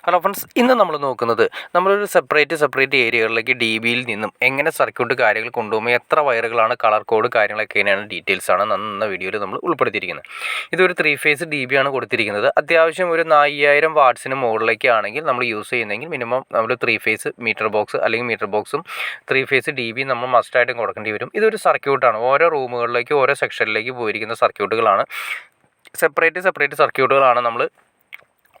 Hello friends, ഇന്ന് നമ്മൾ നോക്കുന്നത് നമ്മളൊരു സെപ്പറേറ്റ് ഏരിയകളിലേക്ക് ഡി ബിയിൽ നിന്നും എങ്ങനെ സർക്യൂട്ട് കാര്യങ്ങൾ കൊണ്ടുപോകുമ്പോൾ എത്ര വയറുകളാണ്, കളർ കോഡ് കാര്യങ്ങളൊക്കെയാണ് ഡീറ്റെയിൽസാണ് നന്ന വീഡിയോയിൽ നമ്മൾ ഉൾപ്പെടുത്തിയിരിക്കുന്നത്. ഇതൊരു 3 ഫേസ് ഡി ബി ആണ് കൊടുത്തിരിക്കുന്നത്. അത്യാവശ്യം ഒരു 5000 വാട്ട്സിന് മുകളിലേക്കാണെങ്കിൽ നമ്മൾ യൂസ് ചെയ്യുന്നതെങ്കിൽ മിനിമം നമ്മൾ 3 ഫേസ് മീറ്റർ ബോക്സ് അല്ലെങ്കിൽ മീറ്റർ ബോക്സും 3 ഫേസ് ഡി ബി നമ്മൾ മസ്റ്റായിട്ടും കൊടുക്കേണ്ടി വരും. ഇതൊരു സർക്യൂട്ടാണ്. ഓരോ റൂമുകളിലേക്ക് ഓരോ സെക്ഷനിലേക്ക് പോയിരിക്കുന്ന സർക്യൂട്ടുകളാണ്. സെപ്പറേറ്റ് സർക്യൂട്ടുകളാണ് നമ്മൾ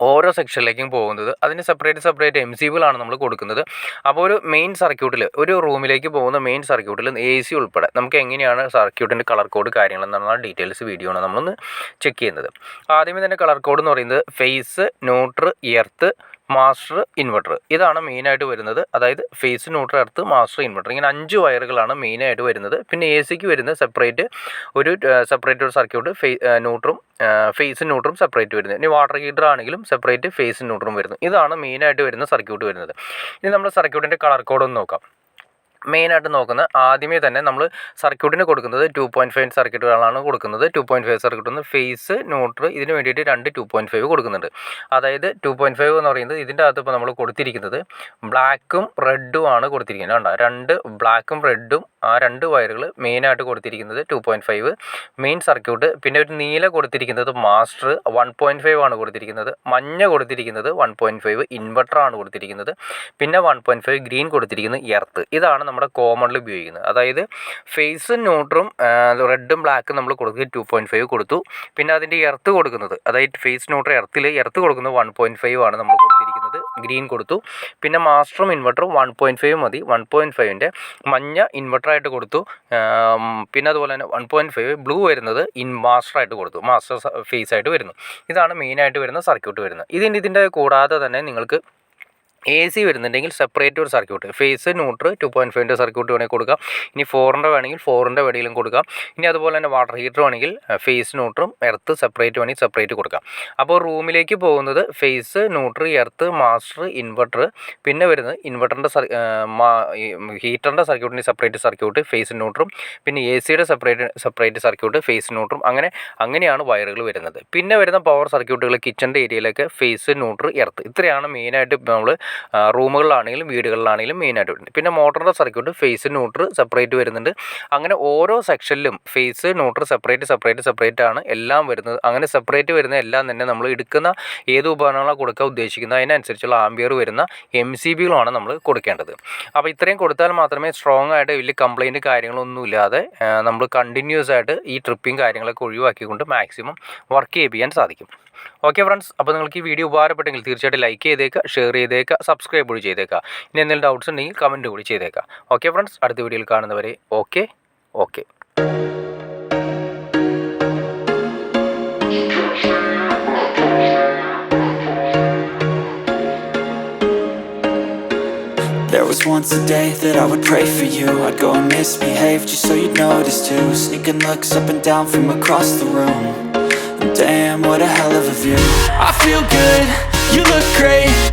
ഓരോ സെക്ഷനിലേക്കും പോകുന്നത്. അതിന് സെപ്പറേറ്റ് MCBകളാണ് നമ്മൾ കൊടുക്കുന്നത്. അപ്പോൾ ഒരു മെയിൻ സർക്യൂട്ടിൽ, ഒരു റൂമിലേക്ക് പോകുന്ന മെയിൻ സർക്യൂട്ടിൽ AC ഉൾപ്പെടെ നമുക്ക് എങ്ങനെയാണ് സർക്യൂട്ടിൻ്റെ കളർ കോഡ് കാര്യങ്ങളെന്നുള്ള ഡീറ്റെയിൽസ് വീഡിയോ ആണ് നമ്മളൊന്ന് ചെക്ക് ചെയ്യുന്നത്. ആദ്യമേ തന്നെ കളർ കോഡ് എന്ന് പറയുന്നത് phase, neutral, earth, master, inverter. ഇതാണ് മെയിനായിട്ട് വരുന്നത്. അതായത് phase, neutral, earth, master, inverter. ഇങ്ങനെ 5 വയറുകളാണ് മെയിനായിട്ട് വരുന്നത്. പിന്നെ ACക്ക് വരുന്ന സെപ്പറേറ്റ് ഒരു സർക്യൂട്ട് ന്യൂട്രും ഫേസും ന്യൂട്രും സെപ്പറേറ്റ് വരുന്നത്. ഇനി വാട്ടർ ഹീറ്റർ ആണെങ്കിലും സെപ്പറേറ്റ് ഫേസും ന്യൂട്രും വരുന്നത്. ഇതാണ് മെയിനായിട്ട് വരുന്ന സർക്യൂട്ട് വരുന്നത്. ഇനി നമ്മൾ സർക്യൂട്ടിൻ്റെ കളർ കോഡ് ഒന്ന് നോക്കാം. മെയിനായിട്ട് നോക്കുന്നത് ആദ്യമേ തന്നെ നമ്മൾ സർക്യൂട്ടിന് കൊടുക്കുന്നത് 2.5 സർക്യൂട്ടുകളാണ് കൊടുക്കുന്നത്. 2.5 സർക്യൂട്ട് ഫേസ്, ന്യൂട്രൽ, ഇതിന് വേണ്ടിയിട്ട് 2 2.5 കൊടുക്കുന്നുണ്ട്. അതായത് 2.5 എന്ന് പറയുന്നത് ഇതിൻ്റെ അകത്ത് ഇപ്പോൾ നമ്മൾ കൊടുത്തിരിക്കുന്നത് ബ്ലാക്കും റെഡും ആണ് കൊടുത്തിരിക്കുന്നത്. കണ്ടോ, 2 ബ്ലാക്കും റെഡും ആ 2 വയറുകൾ മെയിനായിട്ട് കൊടുത്തിരിക്കുന്നത് 2.5 മെയിൻ സർക്യൂട്ട്. പിന്നെ ഒരു നീല കൊടുത്തിരിക്കുന്നത് മാസ്റ്റർ 1.5 ആണ് കൊടുത്തിരിക്കുന്നത്. മഞ്ഞ കൊടുത്തിരിക്കുന്നത് 1.5 ഇൻവെർട്ടറാണ് കൊടുത്തിരിക്കുന്നത്. പിന്നെ 1.5 ഗ്രീൻ കൊടുത്തിരിക്കുന്നത് എർത്ത്. ഇതാണ് നമ്മുടെ കോമൺലി ഉപയോഗിക്കുന്നത്. അതായത് ഫേസും ന്യൂട്രും റെഡും ബ്ലാക്കും നമ്മൾ കൊടുക്കുന്നത് 2.5 കൊടുത്തു. പിന്നെ അതിൻ്റെ എർത്ത് കൊടുക്കുന്നത്, അതായത് ഫേസ് ന്യൂട്രൽ എർത്ത് കൊടുക്കുന്നത് 1.5 ആണ് നമ്മൾ കൊടുത്തിരിക്കുന്നത്. ഗ്രീൻ കൊടുത്തു. പിന്നെ മാസ്റ്ററും ഇൻവെർട്ടറും 1.5 മതി. 1.5ൻ്റെ മഞ്ഞ ഇൻവെർട്ടറായിട്ട് കൊടുത്തു. പിന്നെ അതുപോലെ തന്നെ 1.5 ബ്ലൂ വരുന്നത് മാസ്റ്ററായിട്ട് കൊടുത്തു. മാസ്റ്റർ ഫേസ് ആയിട്ട് വരുന്നു. ഇതാണ് മെയിനായിട്ട് വരുന്ന സർക്യൂട്ട് വരുന്നത്. ഇതിൻ്റെ കൂടാതെ തന്നെ നിങ്ങൾക്ക് AC വരുന്നുണ്ടെങ്കിൽ സെപ്പറേറ്റ് ഒരു സർക്യൂട്ട് ഫേസ്, ന്യൂട്രൽ 2.5ൻ്റെ സർക്യൂട്ട് വേണമെങ്കിൽ കൊടുക്കാം. ഇനി 4ൻ്റെ വേണമെങ്കിൽ 4ൻ്റെ വേണമെങ്കിലും കൊടുക്കാം. ഇനി അതുപോലെ തന്നെ വാട്ടർ ഹീറ്റർ വേണമെങ്കിൽ ഫേസ്, ന്യൂട്രും എർത്ത് സെപ്പറേറ്റ് വേണമെങ്കിൽ സെപ്പറേറ്റ് കൊടുക്കാം. അപ്പോൾ റൂമിലേക്ക് പോകുന്നത് phase, neutral, earth, master, inverter. പിന്നെ വരുന്നത് ഇൻവെർട്ടറിൻ്റെ ഹീറ്ററിൻ്റെ സർക്യൂട്ടിന് സെപ്പറേറ്റ് സർക്യൂട്ട് ഫേസ്, ന്യൂട്രും. പിന്നെ ACയുടെ സെപ്പറേറ്റ് സർക്യൂട്ട് ഫേസ്, ന്യൂട്രും. അങ്ങനെയാണ് വയറുകൾ വരുന്നത്. പിന്നെ വരുന്ന പവർ സർക്യൂട്ടുകൾ കിച്ചൻ്റെ ഏരിയയിലേക്ക് ഫേസ്, ന്യൂട്രൽ, എർത്ത്. ഇത്രയാണ് മെയിനായിട്ട് നമ്മൾ റൂമുകളിലാണെങ്കിലും വീടുകളിലാണെങ്കിലും മെയിനായിട്ട് വരുന്നത്. പിന്നെ മോട്ടറിൻ്റെ സർക്യൂട്ട് ഫേസ്, ന്യൂട്രൽ സെപ്പറേറ്റ് വരുന്നുണ്ട്. അങ്ങനെ ഓരോ സെക്ഷനിലും ഫേസ്, ന്യൂട്രൽ സെപ്പറേറ്റ് ആണ് എല്ലാം വരുന്നത്. അങ്ങനെ സെപ്പറേറ്റ് വരുന്ന എല്ലാം തന്നെ നമ്മൾ എടുക്കുന്ന ഏത് ഉപകരണങ്ങളാണ് കൊടുക്കാൻ ഉദ്ദേശിക്കുന്നത് അതിനനുസരിച്ചുള്ള ആംബിയർ വരുന്ന MCBകളാണ് നമ്മൾ കൊടുക്കേണ്ടത്. അപ്പോൾ ഇത്രയും കൊടുത്താൽ മാത്രമേ സ്ട്രോങ് ആയിട്ട് വലിയ കംപ്ലൈൻറ്റ് കാര്യങ്ങളൊന്നുമില്ലാതെ നമ്മൾ കണ്ടിന്യൂസ് ആയിട്ട് ഈ ട്രിപ്പിങ് കാര്യങ്ങളൊക്കെ ഒഴിവാക്കിക്കൊണ്ട് മാക്സിമം വർക്ക് ചെയ്യിപ്പിക്കാൻ സാധിക്കും. ഓക്കെ ഫ്രണ്ട്സ്, അപ്പോൾ നിങ്ങൾക്ക് ഈ വീഡിയോ ഉപകാരപ്പെട്ടെങ്കിൽ തീർച്ചയായിട്ടും ലൈക്ക് ചെയ്തേക്കുക, ഷെയർ ചെയ്തേക്കുക, സബ്സ്ക്രൈബ് കൂടി ചെയ്തേക്കുക. ഇനി എന്തെങ്കിലും ഡൗട്ട്സ് ഉണ്ടെങ്കിൽ കമൻറ്റ് കൂടി ചെയ്തേക്കുക. ഓക്കെ ഫ്രണ്ട്സ്, അടുത്ത വീഡിയോയിൽ കാണുന്നവരെ okay. There was once a day that I would pray for you. I'd go and misbehave just so you'd notice too. Sneaking looks up and down from across the room. Damn, what a hell of a view. I feel good, you look great.